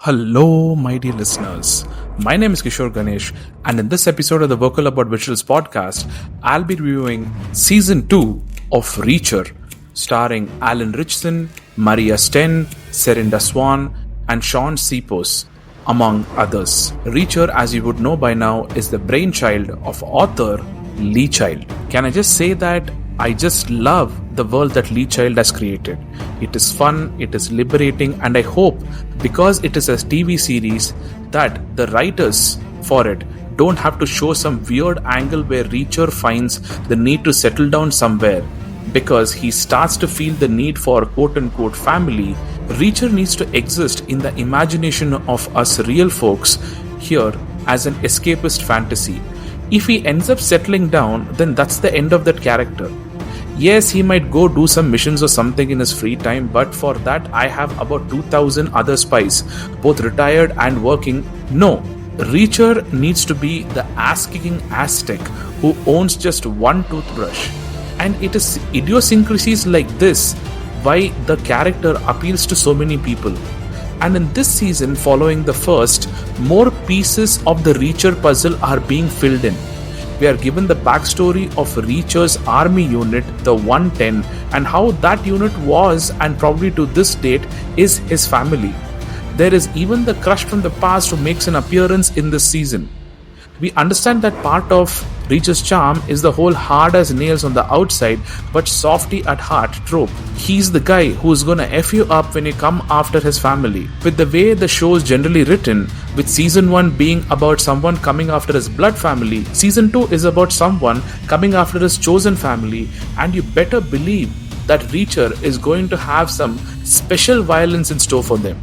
Hello, my dear listeners. My name is Kishore Ganesh, and in this episode of the Vocal About Visuals podcast, I'll be reviewing Season 2 of Reacher, starring Alan Ritchson, Maria Sten, Serinda Swan, and Shaun Sipos, among others. Reacher, as you would know by now, is the brainchild of author Lee Child. Can I just say that I just love the world that Lee Child has created. It is fun, it is liberating, and I hope because it is a TV series that the writers for it don't have to show some weird angle where Reacher finds the need to settle down somewhere because he starts to feel the need for quote-unquote family. Reacher needs to exist in the imagination of us real folks here as an escapist fantasy. If he ends up settling down, then that's the end of that character. Yes, he might go do some missions or something in his free time, but for that I have about 2,000 other spies, both retired and working. No, Reacher needs to be the ass-kicking Aztec who owns just one toothbrush. And it is idiosyncrasies like this why the character appeals to so many people. And in this season, following the first, more pieces of the Reacher puzzle are being filled in. We are given the backstory of Reacher's army unit, the 110, and how that unit was and probably to this date is his family. There is even the crush from the past who makes an appearance in this season. We understand that part of Reacher's charm is the whole hard as nails on the outside but softy at heart trope. He's the guy who's gonna F you up when you come after his family. With the way the show is generally written, with season 1 being about someone coming after his blood family, season 2 is about someone coming after his chosen family, and you better believe that Reacher is going to have some special violence in store for them.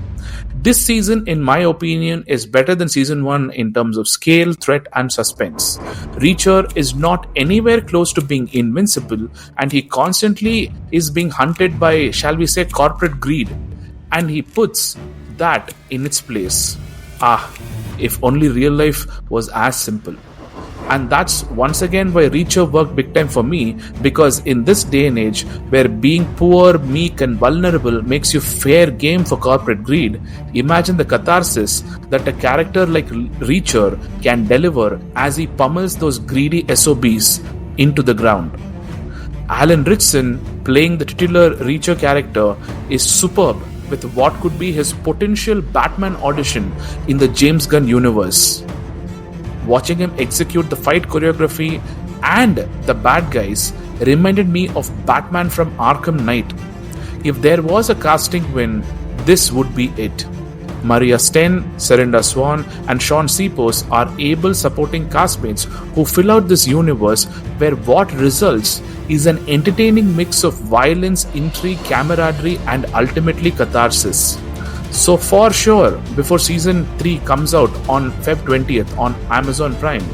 This season, in my opinion, is better than season 1 in terms of scale, threat, and suspense. Reacher is not anywhere close to being invincible, and he constantly is being hunted by, shall we say, corporate greed, and he puts that in its place. If only real life was as simple. And that's once again why Reacher worked big time for me, because in this day and age where being poor, meek and vulnerable makes you fair game for corporate greed, imagine the catharsis that a character like Reacher can deliver as he pummels those greedy SOBs into the ground. Alan Ritchson playing the titular Reacher character is superb with what could be his potential Batman audition in the James Gunn universe. Watching him execute the fight choreography and the bad guys reminded me of Batman from Arkham Knight. If there was a casting win, this would be it. Maria Sten, Serinda Swan, and Shaun Sipos are able supporting castmates who fill out this universe where what results is an entertaining mix of violence, intrigue, camaraderie, and ultimately catharsis. So for sure, before season 3 comes out on Feb 20th on Amazon Prime,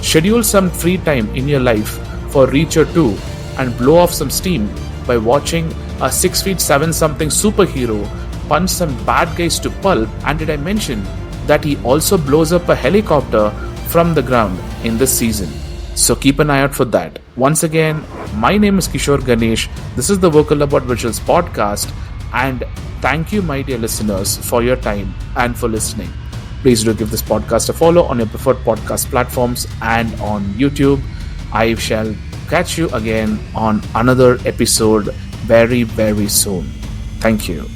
schedule some free time in your life for Reacher 2 and blow off some steam by watching a 6'7" something superhero punch some bad guys to pulp. And did I mention that he also blows up a helicopter from the ground in this season? So keep an eye out for that. Once again, my name is Kishore Ganesh. This is the Vocal About Visuals podcast, and thank you, my dear listeners, for your time and for listening. Please do give this podcast a follow on your preferred podcast platforms and on YouTube. I shall catch you again on another episode very, very soon. Thank you.